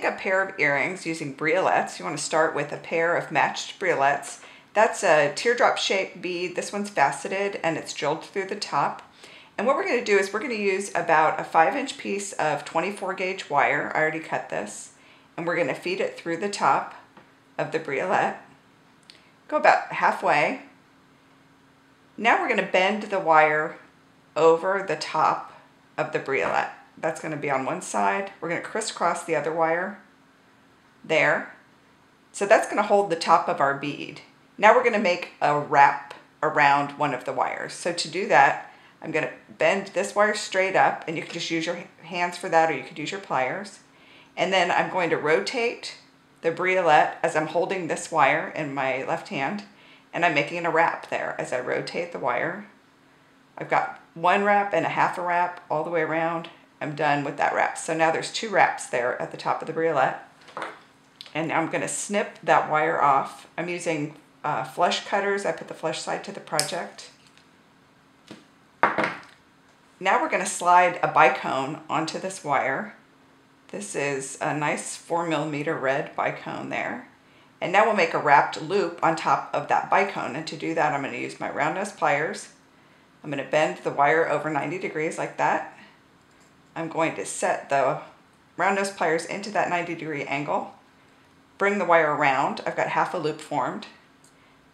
a pair of earrings using Briolettes. You want to start with a pair of matched Briolettes. That's a teardrop shaped bead. This one's faceted and it's drilled through the top. And what we're going to do is we're going to use about a 5-inch piece of 24 gauge wire. I already cut this. And we're going to feed it through the top of the Briolette. Go about halfway. Now we're going to bend the wire over the top of the Briolette. That's going to be on one side. We're going to crisscross the other wire there. So that's going to hold the top of our bead. Now we're going to make a wrap around one of the wires. So to do that, I'm going to bend this wire straight up, and you can just use your hands for that, or you could use your pliers. And then I'm going to rotate the Briolette as I'm holding this wire in my left hand, and I'm making a wrap there as I rotate the wire. I've got one wrap and a half a wrap all the way around. I'm done with that wrap. So now there's 2 wraps there at the top of the Briolette. And now I'm going to snip that wire off. I'm using flush cutters. I put the flush side to the project. Now we're going to slide a bicone onto this wire. This is a nice 4mm red bicone there. And now we'll make a wrapped loop on top of that bicone. And to do that, I'm going to use my round nose pliers. I'm going to bend the wire over 90 degrees like that. I'm going to set the round nose pliers into that 90-degree angle. Bring the wire around. I've got half a loop formed.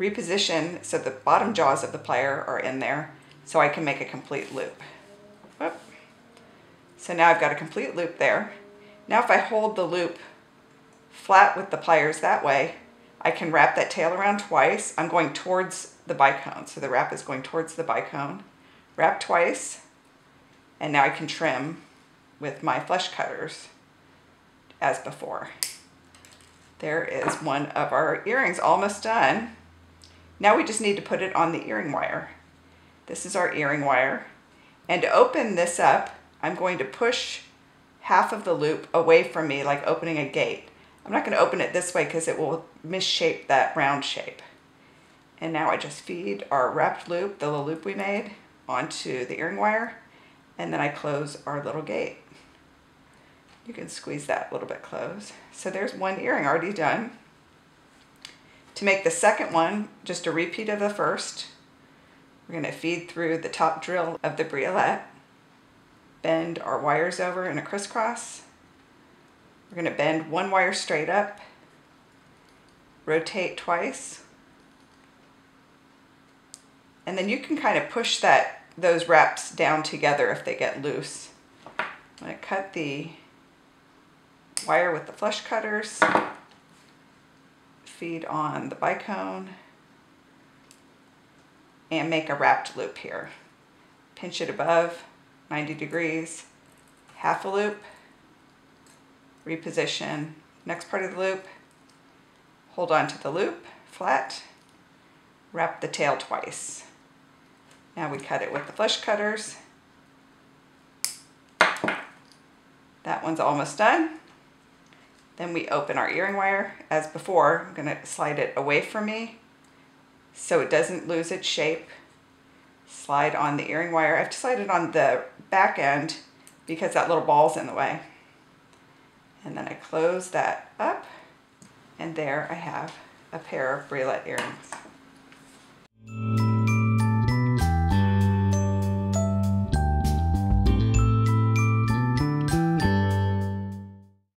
Reposition so the bottom jaws of the plier are in there so I can make a complete loop. Whoop. So now I've got a complete loop there. Now if I hold the loop flat with the pliers that way, I can wrap that tail around twice. I'm going towards the bicone, so the wrap is going towards the bicone. Wrap twice, and now I can trim with my flush cutters as before. There is one of our earrings almost done. Now we just need to put it on the earring wire. This is our earring wire. And to open this up, I'm going to push half of the loop away from me like opening a gate. I'm not going to open it this way because it will misshape that round shape. And now I just feed our wrapped loop, the little loop we made, onto the earring wire, and then I close our little gate. You can squeeze that a little bit closed. So there's one earring already done. To make the second one, just a repeat of the first, we're going to feed through the top drill of the Briolette, bend our wires over in a crisscross. We're going to bend one wire straight up, rotate twice, and then you can kind of push those wraps down together if they get loose. I'm going to cut the wire with the flush cutters, feed on the bicone, and make a wrapped loop here. Pinch it above 90 degrees, half a loop, reposition next part of the loop, hold on to the loop flat, wrap the tail twice. Now we cut it with the flush cutters. That one's almost done. Then we open our earring wire as before. I'm going to slide it away from me so it doesn't lose its shape. Slide on the earring wire. I have to slide it on the back end because that little ball's in the way. And then I close that up, and there I have a pair of Briolette earrings.